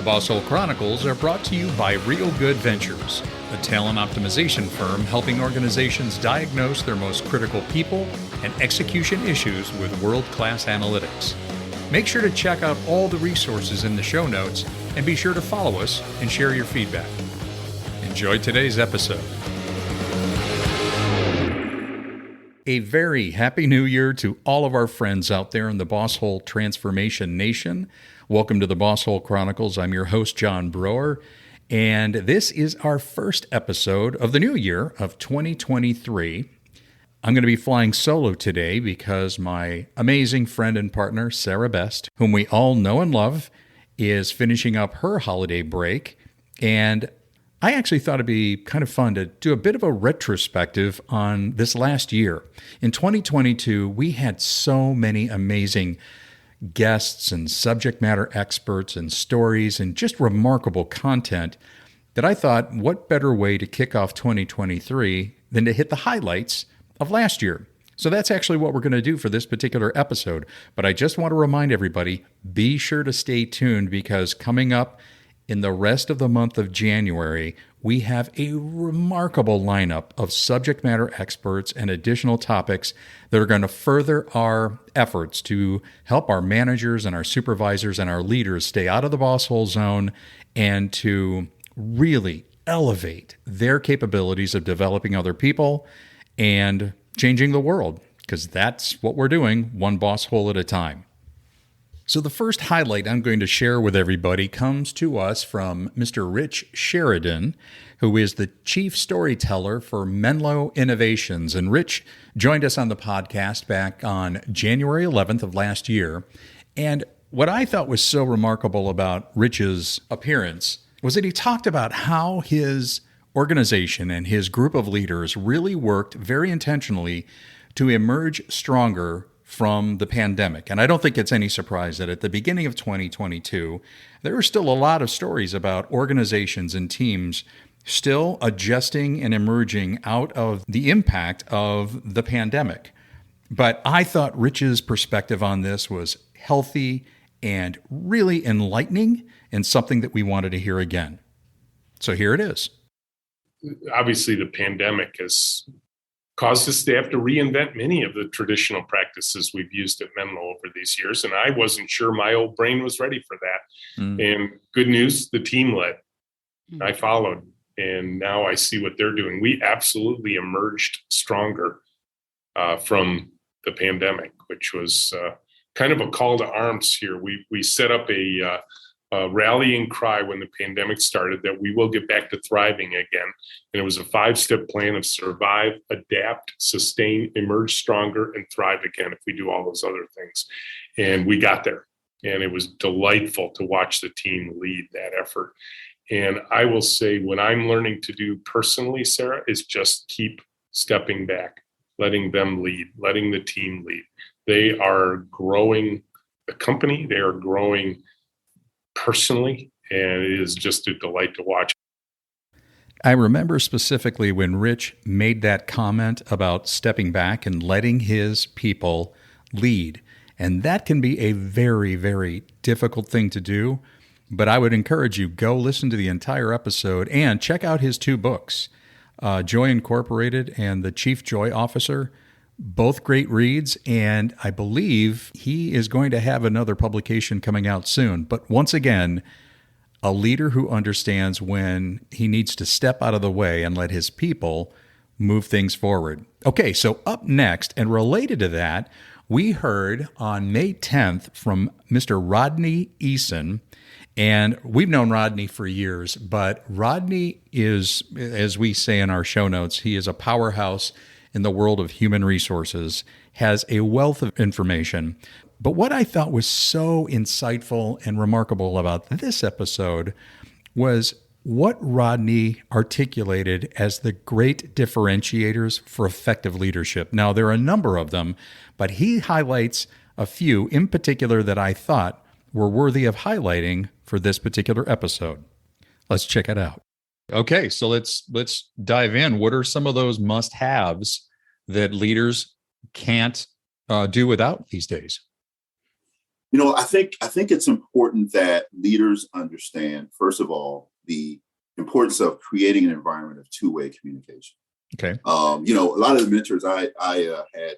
The Boss Hole Chronicles are brought to you by Real Good Ventures, a talent optimization firm helping organizations diagnose their most critical people and execution issues with world-class analytics. Make sure to check out all the resources in the show notes and be sure to follow us and share your feedback. Enjoy today's episode. A very happy new year to all of our friends out there in the Boss Hole Transformation Nation. Welcome to the Boss Hole Chronicles. I'm your host, John Broer, and this is our first episode of the new year of 2023. I'm going to be flying solo today because my amazing friend and partner, Sarah Best, whom we all know and love, is finishing up her holiday break, and I actually thought it'd be kind of fun to do a bit of a retrospective on this last year. In 2022, we had so many amazing guests and subject matter experts and stories and just remarkable content that I thought, what better way to kick off 2023 than to hit the highlights of last year? So that's actually what we're going to do for this particular episode. But I just want to remind everybody, be sure to stay tuned because coming up in the rest of the month of January, we have a remarkable lineup of subject matter experts and additional topics that are going to further our efforts to help our managers and our supervisors and our leaders stay out of the boss hole zone and to really elevate their capabilities of developing other people and changing the world, because that's what we're doing, one boss hole at a time. So the first highlight I'm going to share with everybody comes to us from Mr. Rich Sheridan, who is the chief storyteller for Menlo Innovations. And Rich joined us on the podcast back on January 11th of last year. And what I thought was so remarkable about Rich's appearance was that he talked about how his organization and his group of leaders really worked very intentionally to emerge stronger from the pandemic. And I don't think it's any surprise that at the beginning of 2022, there were still a lot of stories about organizations and teams still adjusting and emerging out of the impact of the pandemic. But I thought Rich's perspective on this was healthy and really enlightening and something that we wanted to hear again. So here it is. Obviously, the pandemic has caused us to have to reinvent many of the traditional practices we've used at Menlo over these years. And I wasn't sure my old brain was ready for that. And good news, the team led. I followed. And now I see what they're doing. We absolutely emerged stronger from the pandemic, which was kind of a call to arms here. We set up a rallying cry when the pandemic started that we will get back to thriving again. And it was a 5-step plan of survive, adapt, sustain, emerge stronger, and thrive again if we do all those other things. And we got there. And it was delightful to watch the team lead that effort. And I will say what I'm learning to do personally, Sarah, is just keep stepping back, letting them lead, letting the team lead. They are growing the company. They are growing personally, and it is just a delight to watch. I remember specifically when Rich made that comment about stepping back and letting his people lead. And that can be a very, very difficult thing to do. But I would encourage you, go listen to the entire episode and check out his 2 books, Joy Incorporated and The Chief Joy Officer. Both great reads, and I believe he is going to have another publication coming out soon. But once again, a leader who understands when he needs to step out of the way and let his people move things forward. Okay, so up next, and related to that, we heard on May 10th from Mr. Rodney Eason. And we've known Rodney for years, but Rodney is, as we say in our show notes, he is a powerhouse in the world of human resources, has a wealth of information. But what I thought was so insightful and remarkable about this episode was what Rodney articulated as the great differentiators for effective leadership. Now, there are a number of them, but he highlights a few in particular that I thought were worthy of highlighting for this particular episode. Let's check it out. Okay, so let's dive in. What are some of those must-haves that leaders can't do without these days? I think it's important that leaders understand, first of all, the importance of creating an environment of two-way communication. Okay. A lot of the mentors I had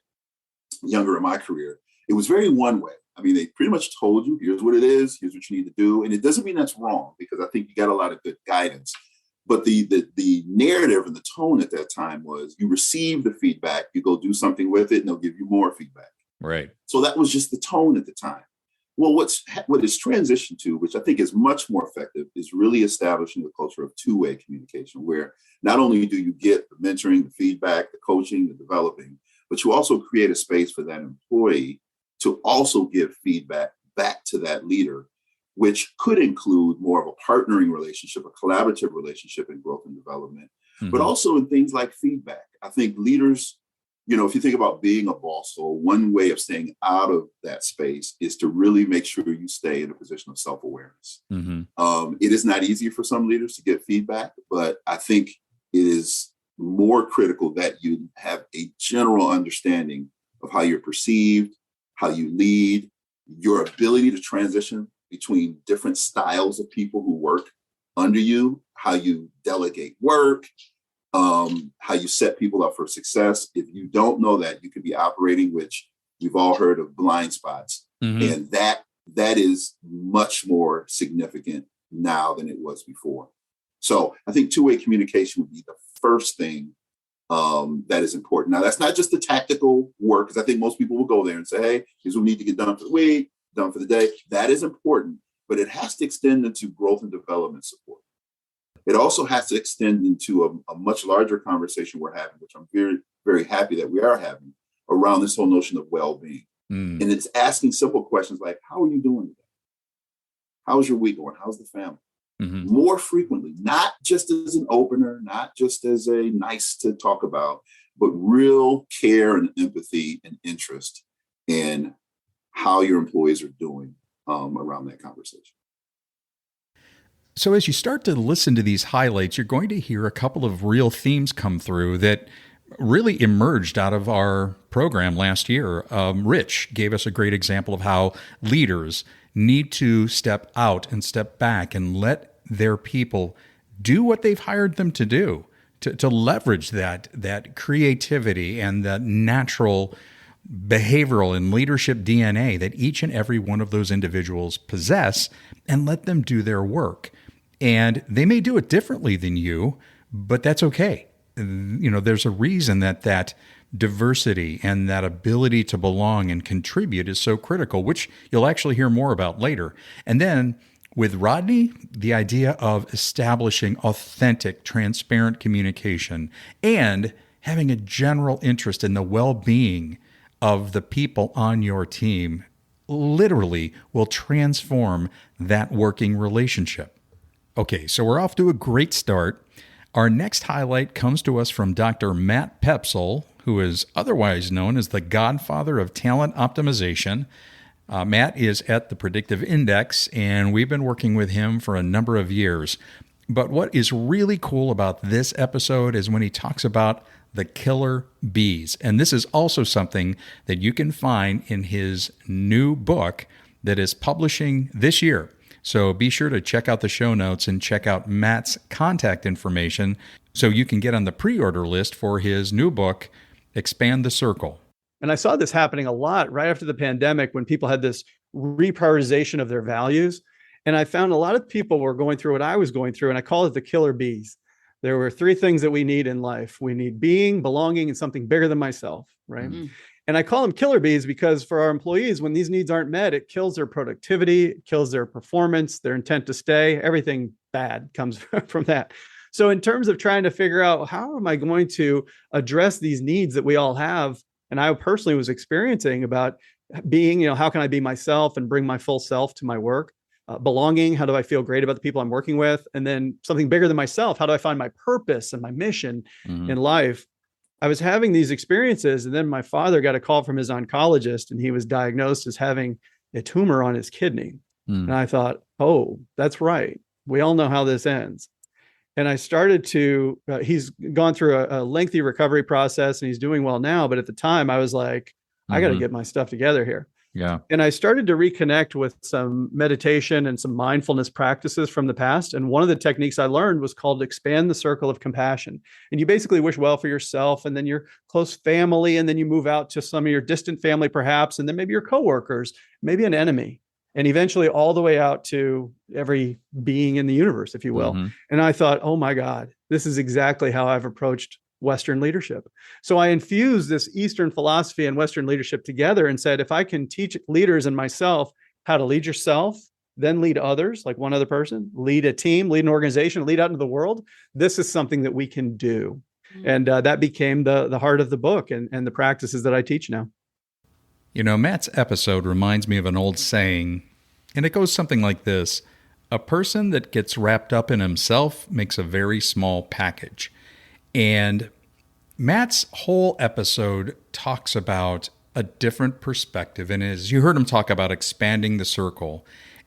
younger in my career, it was very one way. I mean, they pretty much told you, here's what it is, here's what you need to do. And it doesn't mean that's wrong, because I think you got a lot of good guidance. But the narrative and the tone at that time was, you receive the feedback, you go do something with it, and they'll give you more feedback. Right. So that was just the tone at the time. Well, what is transitioned to, which I think is much more effective, is really establishing a culture of two-way communication, where not only do you get the mentoring, the feedback, the coaching, the developing, but you also create a space for that employee to also give feedback back to that leader, which could include more of a partnering relationship, a collaborative relationship in growth and development, but also in things like feedback. I think leaders, if you think about being a boss, so one way of staying out of that space is to really make sure you stay in a position of self-awareness. It is not easy for some leaders to get feedback, but I think it is more critical that you have a general understanding of how you're perceived, how you lead, your ability to transition between different styles of people who work under you, how you delegate work, how you set people up for success. If you don't know that, you could be operating, which we've all heard of, blind spots. And that is much more significant now than it was before. So I think two-way communication would be the first thing that is important. Now, that's not just the tactical work, because I think most people will go there and say, hey, here's what we need to get done for the week, done for the day. That is important, but it has to extend into growth and development support. It also has to extend into a much larger conversation we're having, which I'm very, very happy that we are having, around this whole notion of well-being. And it's asking simple questions like, how are you doing today? How's your week going? How's the family? More frequently, not just as an opener, not just as a nice to talk about, but real care and empathy and interest in how your employees are doing around that conversation. So as you start to listen to these highlights, you're going to hear a couple of real themes come through that really emerged out of our program last year. Rich gave us a great example of how leaders need to step out and step back and let their people do what they've hired them to do, to leverage that creativity and that natural behavioral and leadership DNA that each and every one of those individuals possess, and let them do their work. And they may do it differently than you, but that's okay. There's a reason that diversity and that ability to belong and contribute is so critical, which you'll actually hear more about later. And then with Rodney, the idea of establishing authentic, transparent communication and having a general interest in the well-being of the people on your team literally will transform that working relationship. Okay, so we're off to a great start. Our next highlight comes to us from Dr. Matt Pepsel, who is otherwise known as the godfather of talent optimization. Matt is at the Predictive Index, and we've been working with him for a number of years. But what is really cool about this episode is when he talks about the killer bees. And this is also something that you can find in his new book that is publishing this year. So be sure to check out the show notes and check out Matt's contact information so you can get on the pre-order list for his new book, Expand the Circle. And I saw this happening a lot right after the pandemic when people had this reprioritization of their values. And I found a lot of people were going through what I was going through, and I call it the killer bees. There were three things that we need in life. We need being, belonging, and something bigger than myself, right? And I call them killer bees because for our employees, when these needs aren't met, it kills their productivity, it kills their performance, their intent to stay. Everything bad comes from that. So in terms of trying to figure out how am I going to address these needs that we all have, and I personally was experiencing about being, how can I be myself and bring my full self to my work? Belonging, how do I feel great about the people I'm working with? And then something bigger than myself, how do I find my purpose and my mission in life? I was having these experiences, and then my father got a call from his oncologist, and he was diagnosed as having a tumor on his kidney. And I thought, oh, that's right. We all know how this ends. And I started to, he's gone through a lengthy recovery process and he's doing well now. But at the time I was like, I got to get my stuff together here. Yeah. And I started to reconnect with some meditation and some mindfulness practices from the past. And one of the techniques I learned was called expand the circle of compassion. And you basically wish well for yourself and then your close family. And then you move out to some of your distant family, perhaps, and then maybe your coworkers, maybe an enemy, and eventually all the way out to every being in the universe, if you will. Mm-hmm. And I thought, oh my God, this is exactly how I've approached Western leadership. So I infused this Eastern philosophy and Western leadership together and said, if I can teach leaders and myself how to lead yourself, then lead others, like one other person, lead a team, lead an organization, lead out into the world, this is something that we can do. And that became the heart of the book and the practices that I teach now. You know, Matt's episode reminds me of an old saying, and it goes something like this: a person that gets wrapped up in himself makes a very small package. And Matt's whole episode talks about a different perspective. And as you heard him talk about expanding the circle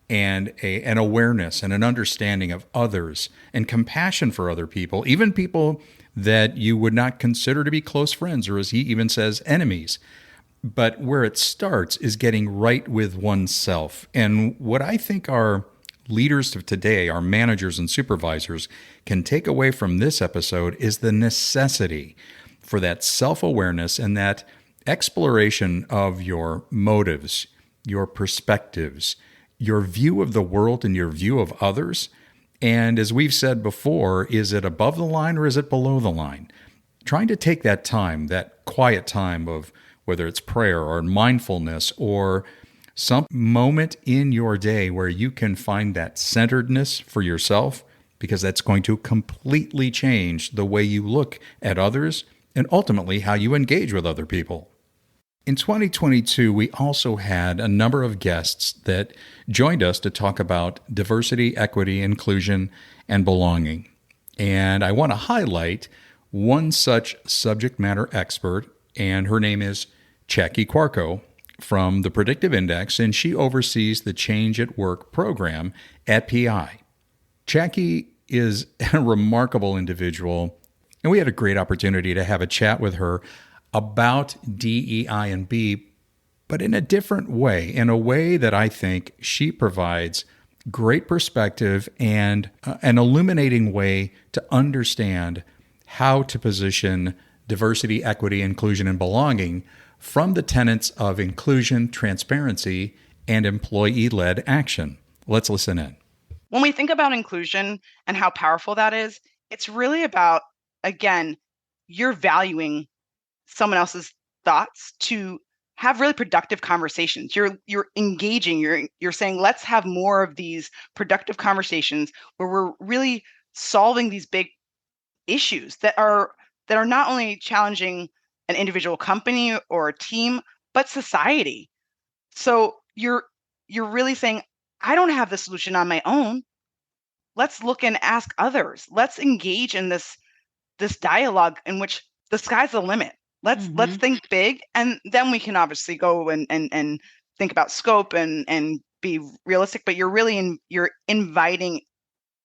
and an awareness and an understanding of others and compassion for other people, even people that you would not consider to be close friends, or as he even says, enemies. But where it starts is getting right with oneself. And what I think our leaders of today, our managers and supervisors, can take away from this episode is the necessity for that self-awareness and that exploration of your motives, your perspectives, your view of the world and your view of others. And as we've said before, is it above the line or is it below the line? Trying to take that time, that quiet time of whether it's prayer or mindfulness or some moment in your day where you can find that centeredness for yourself, because that's going to completely change the way you look at others and ultimately how you engage with other people. In 2022, we also had a number of guests that joined us to talk about diversity, equity, inclusion, and belonging. And I want to highlight one such subject matter expert, and her name is Jackie Quarko from the Predictive Index, and she oversees the Change at Work program at PI. Jackie is a remarkable individual, and we had a great opportunity to have a chat with her about DEI and B, but in a different way, in a way that I think she provides great perspective and an illuminating way to understand how to position diversity, equity, inclusion, and belonging from the tenets of inclusion, transparency, and employee-led action. Let's listen in. When we think about inclusion and how powerful that is, it's really about, again, you're valuing someone else's thoughts to have really productive conversations. You're engaging, you're saying, let's have more of these productive conversations where we're really solving these big issues that are not only challenging an individual company or a team, but society. So you're really saying, I don't have the solution on my own. Let's look and ask others. Let's engage in this dialogue in which the sky's the limit. Let's think big, and then we can obviously go and think about scope and be realistic. But you're inviting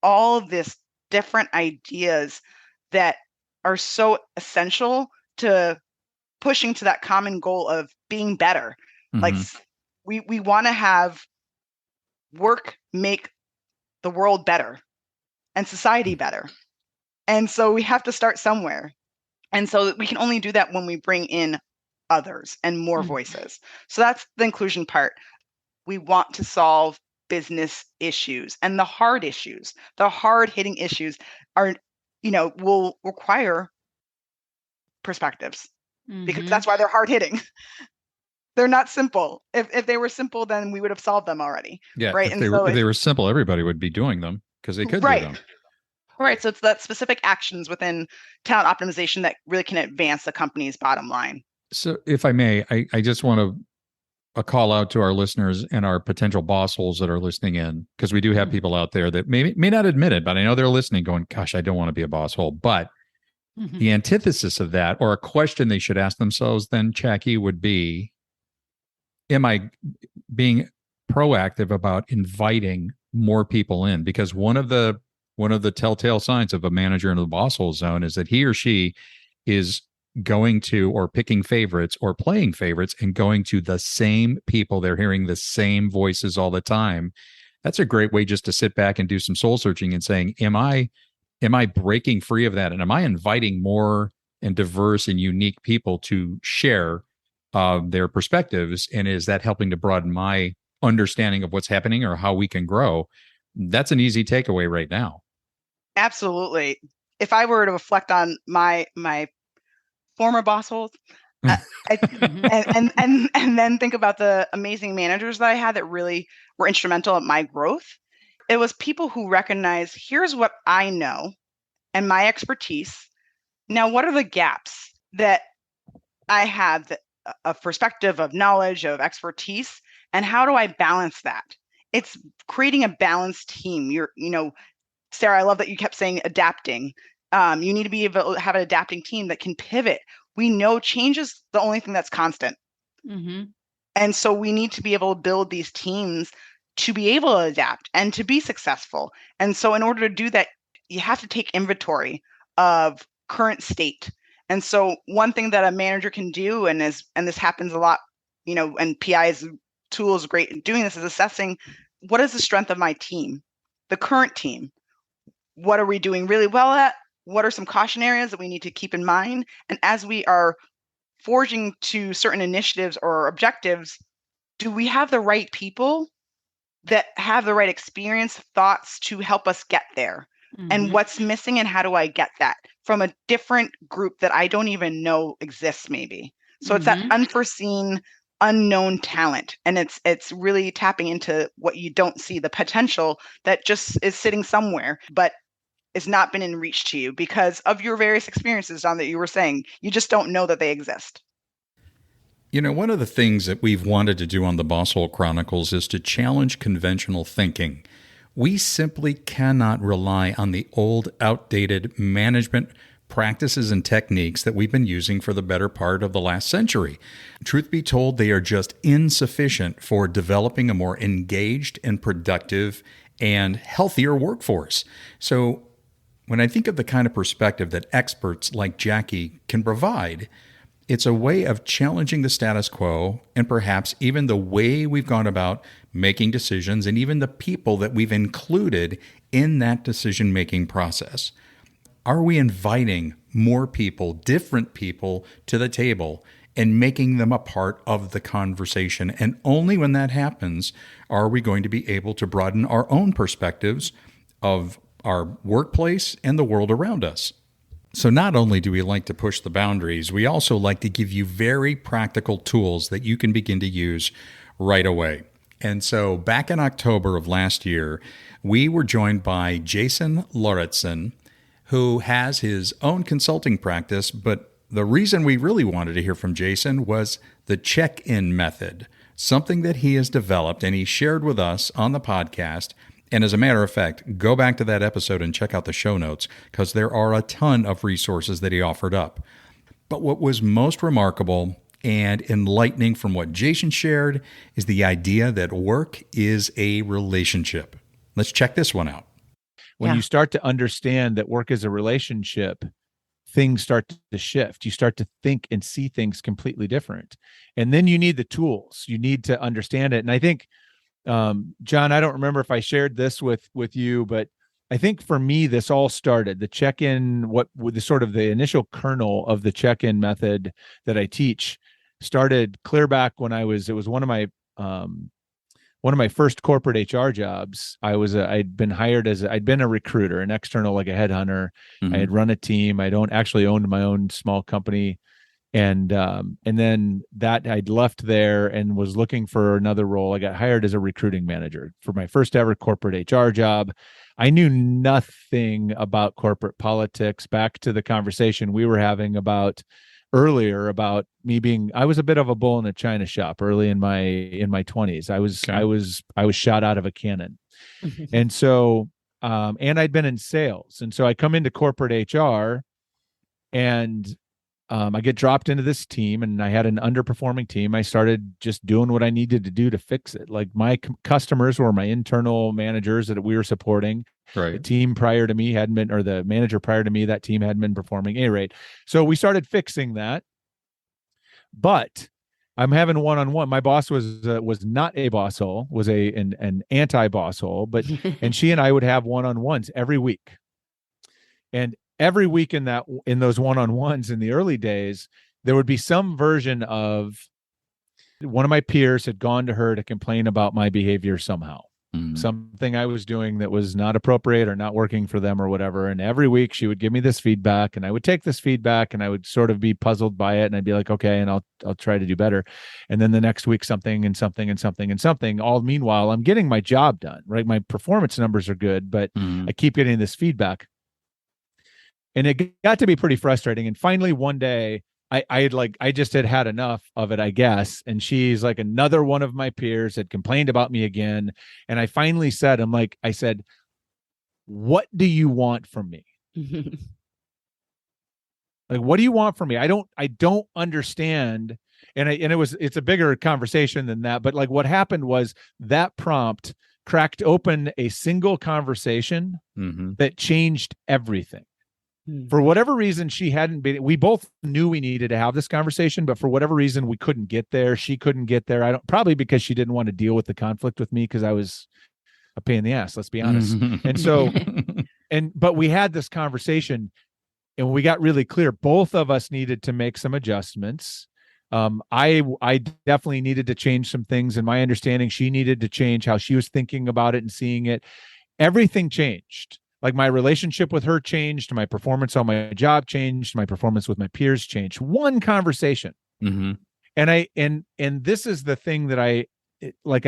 all of this different ideas that are so essential to pushing to that common goal of being better. Like we want to have work make the world better and society better. And so we have to start somewhere. And so we can only do that when we bring in others and more voices. So that's the inclusion part. We want to solve business issues, and the hard issues, the hard-hitting issues are, will require perspectives because that's why they're hard-hitting. They're not simple. If they were simple, then we would have solved them already. Yeah, right. If they were simple, everybody would be doing them because they could do them. Right. So it's that specific actions within talent optimization that really can advance the company's bottom line. So if I may, I just want to call out to our listeners and our potential boss holes that are listening in, because we do have people out there that may not admit it, but I know they're listening going, gosh, I don't want to be a boss hole. But the antithesis of that, or a question they should ask themselves then, Jackie, would be, am I being proactive about inviting more people in? Because one of the telltale signs of a manager in the boss hole zone is that he or she is going to or picking favorites or playing favorites and going to the same people. They're hearing the same voices all the time. That's a great way just to sit back and do some soul searching and saying, am I breaking free of that? And am I inviting more and diverse and unique people to share their perspectives? And is that helping to broaden my understanding of what's happening or how we can grow? That's an easy takeaway right now. Absolutely. If I were to reflect on my former boss holes, and then think about the amazing managers that I had that really were instrumental in my growth, it was people who recognize, here's what I know and my expertise. Now, what are the gaps that I have, that of perspective, of knowledge, of expertise, and how do I balance that? It's creating a balanced team. Sarah, I love that you kept saying adapting. You need to be able to have an adapting team that can pivot. We know change is the only thing that's constant. Mm-hmm. And so we need to be able to build these teams to be able to adapt and to be successful. And so in order to do that, you have to take inventory of current state. And so one thing that a manager can do, and this happens a lot, and PI's tool is great at doing this, is assessing what is the strength of my team, the current team. What are we doing really well at? What are some caution areas that we need to keep in mind? And as we are forging to certain initiatives or objectives, do we have the right people that have the right experience, thoughts to help us get there? Mm-hmm. And what's missing, and how do I get that from a different group that I don't even know exists maybe? So it's that unforeseen, unknown talent. And it's really tapping into what you don't see, the potential that just is sitting somewhere, but it's not been in reach to you because of your various experiences, John, that you were saying. You just don't know that they exist. One of the things that we've wanted to do on the Boss Hole Chronicles is to challenge conventional thinking. We simply cannot rely on the old, outdated management practices and techniques that we've been using for the better part of the last century. Truth be told, they are just insufficient for developing a more engaged and productive and healthier workforce. So when I think of the kind of perspective that experts like Jackie can provide, it's a way of challenging the status quo and perhaps even the way we've gone about making decisions and even the people that we've included in that decision-making process. Are we inviting more people, different people, to the table and making them a part of the conversation? And only when that happens are we going to be able to broaden our own perspectives of our workplace and the world around us. So not only do we like to push the boundaries, we also like to give you very practical tools that you can begin to use right away. And so back in October of last year, we were joined by Jason Lauritsen, who has his own consulting practice. But the reason we really wanted to hear from Jason was the check-in method, something that he has developed and he shared with us on the podcast. And as a matter of fact, go back to that episode and check out the show notes because there are a ton of resources that he offered up. But what was most remarkable and enlightening from what Jason shared is the idea that work is a relationship. Let's check this one out. When you start to understand that work is a relationship, things start to shift. You start to think and see things completely different. And then you need the tools. You need to understand it. And I think, John, I don't remember if I shared this with you, but I think for me, this all started the check-in, what with the sort of the initial kernel of the check-in method that I teach started clear back when it was one of my first corporate HR jobs. I'd been hired I'd been a recruiter, an external, like a headhunter. Mm-hmm. I had run a team. I owned my own small company. And then that I'd left there and was looking for another role. I got hired as a recruiting manager for my first ever corporate HR job. I knew nothing about corporate politics. Back to the conversation we were having earlier about me I was a bit of a bull in a china shop early in my 20s. I was shot out of a cannon. And so, and I'd been in sales. And so I come into corporate HR and I get dropped into this team, and I had an underperforming team. I started just doing what I needed to do to fix it. Like my customers were my internal managers that we were supporting. Right. The team prior to me hadn't been, or the manager prior to me, that team hadn't been performing. At any rate, so we started fixing that. But I'm having one-on-one. My boss was not a boss hole, was an anti-boss hole, but and she and I would have one-on-ones every week. And every week in those one-on-ones in the early days, there would be some version of one of my peers had gone to her to complain about my behavior somehow. Something I was doing that was not appropriate or not working for them or whatever. And every week she would give me this feedback, and I would take this feedback and I would sort of be puzzled by it. And I'd be like, okay, and I'll try to do better. And then the next week, something and something and something and something. All meanwhile, I'm getting my job done, right? My performance numbers are good, but I keep getting this feedback. And it got to be pretty frustrating. And finally, one day, I just had enough of it, I guess. And she's like, another one of my peers had complained about me again. And I finally said, I said, what do you want from me? Like, what do you want from me? I don't understand. And it's a bigger conversation than that. But like what happened was that prompt cracked open a single conversation that changed everything. For whatever reason, we both knew we needed to have this conversation, but for whatever reason, we couldn't get there. She couldn't get there. Probably because she didn't want to deal with the conflict with me because I was a pain in the ass, let's be honest. And so, but we had this conversation and we got really clear. Both of us needed to make some adjustments. I definitely needed to change some things in my understanding. She needed to change how she was thinking about it and seeing it. Everything changed. Like my relationship with her changed, my performance on my job changed, my performance with my peers changed. One conversation. And this is the thing that I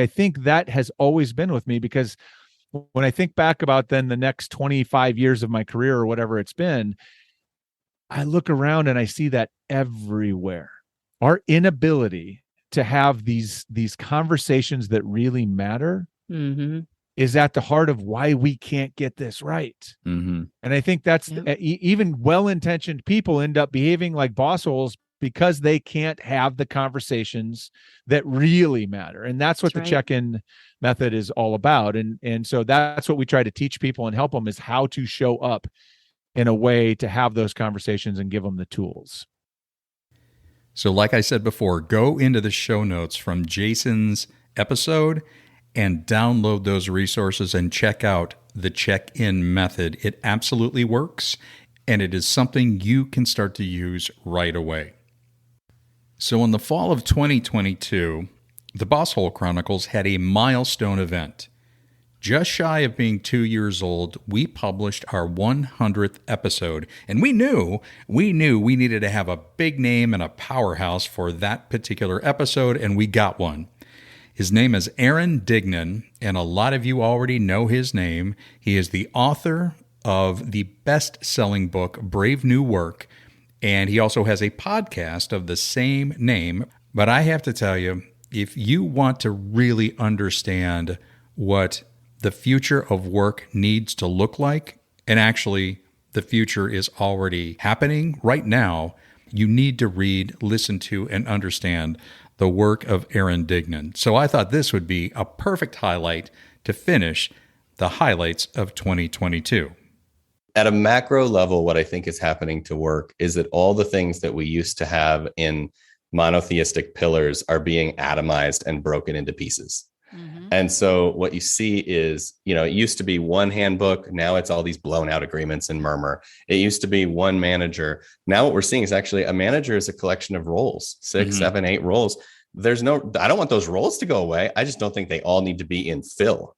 think that has always been with me, because when I think back about then the next 25 years of my career or whatever it's been, I look around and I see that everywhere. Our inability to have these conversations that really matter is at the heart of why we can't get this right. And I think that's even well-intentioned people end up behaving like boss holes because they can't have the conversations that really matter. And that's what the check-in method is all about. And so that's what we try to teach people and help them, is how to show up in a way to have those conversations and give them the tools. So like I said before, go into the show notes from Jason's episode and download those resources and check out the check-in method. It absolutely works, and it is something you can start to use right away. So in the fall of 2022, the Boss Hole Chronicles had a milestone event. Just shy of being 2 years old, we published our 100th episode, and we knew we needed to have a big name and a powerhouse for that particular episode, and we got one. His name is Aaron Dignan, and a lot of you already know his name. He is the author of the best-selling book, Brave New Work, and he also has a podcast of the same name. But I have to tell you, if you want to really understand what the future of work needs to look like, and actually the future is already happening right now, you need to read, listen to, and understand the work of Aaron Dignan. So I thought this would be a perfect highlight to finish the highlights of 2022. At a macro level, what I think is happening to work is that all the things that we used to have in monotheistic pillars are being atomized and broken into pieces. And so what you see is, it used to be one handbook. Now it's all these blown out agreements and murmur. It used to be one manager. Now what we're seeing is actually a manager is a collection of roles, 6, 7, 8 roles. I don't want those roles to go away. I just don't think they all need to be in fill.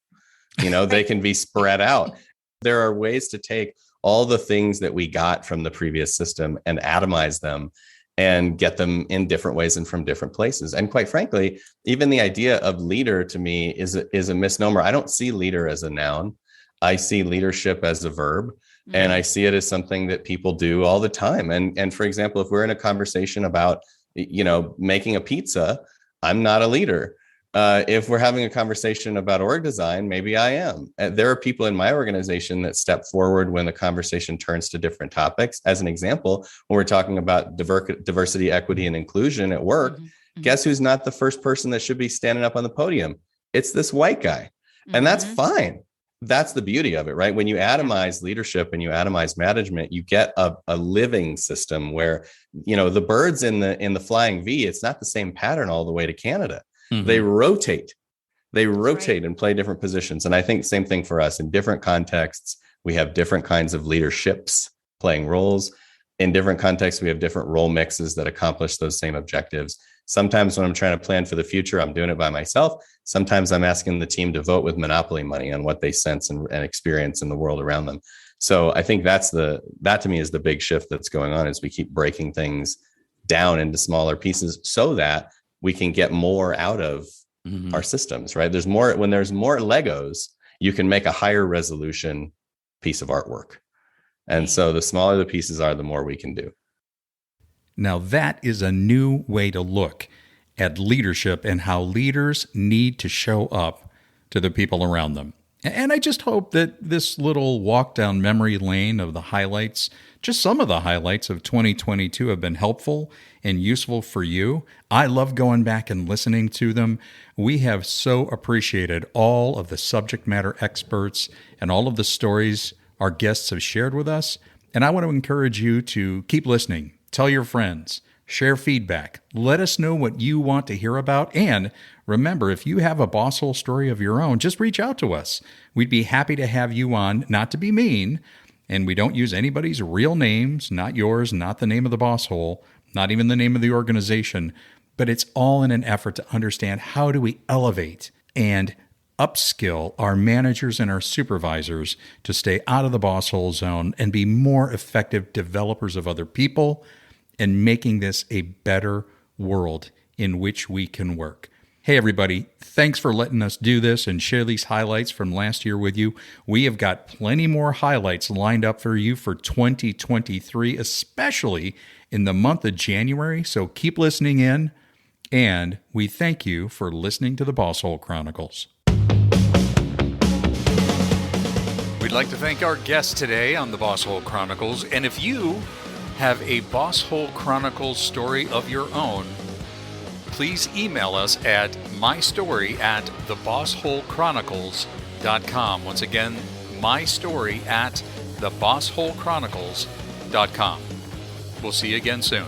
They can be spread out. There are ways to take all the things that we got from the previous system and atomize them and get them in different ways and from different places. And quite frankly, even the idea of leader to me is a misnomer. I don't see leader as a noun. I see leadership as a verb, and I see it as something that people do all the time. And for example, if we're in a conversation about, making a pizza, I'm not a leader. If we're having a conversation about org design, maybe I am. There are people in my organization that step forward when the conversation turns to different topics. As an example, when we're talking about diversity, equity, and inclusion at work, Mm-hmm. guess who's not the first person that should be standing up on the podium? It's this white guy. And that's fine. That's the beauty of it, right? When you atomize leadership and you atomize management, you get a living system where, the birds in the flying V, it's not the same pattern all the way to Canada. They rotate. And play different positions. And I think same thing for us. In different contexts, we have different kinds of leaderships playing roles. In different contexts, we have different role mixes that accomplish those same objectives. Sometimes when I'm trying to plan for the future, I'm doing it by myself. Sometimes I'm asking the team to vote with monopoly money on what they sense and experience in the world around them. So I think that to me is the big shift that's going on, is we keep breaking things down into smaller pieces so that we can get more out of our systems, right? When there's more Legos, you can make a higher resolution piece of artwork. And so the smaller the pieces are, the more we can do. Now that is a new way to look at leadership and how leaders need to show up to the people around them. And I just hope that this little walk down memory lane of the highlights, just some of the highlights of 2022, have been helpful and useful for you. I love going back and listening to them. We have so appreciated all of the subject matter experts and all of the stories our guests have shared with us. And I want to encourage you to keep listening. Tell your friends, share feedback, let us know what you want to hear about. And remember, if you have a Boss Hole story of your own, just reach out to us. We'd be happy to have you on, not to be mean. And we don't use anybody's real names, not yours, not the name of the Boss Hole, not even the name of the organization. But it's all in an effort to understand how do we elevate and upskill our managers and our supervisors to stay out of the boss hole zone and be more effective developers of other people and making this a better world in which we can work. Hey, everybody, thanks for letting us do this and share these highlights from last year with you. We have got plenty more highlights lined up for you for 2023, especially in the month of January. So keep listening in, and we thank you for listening to the Boss Hole Chronicles. We'd like to thank our guests today on the Boss Hole Chronicles. And if you have a Boss Hole Chronicles story of your own, please email us at mystory@thebossholechronicles.com. Once again, mystory@thebossholechronicles.com. We'll see you again soon.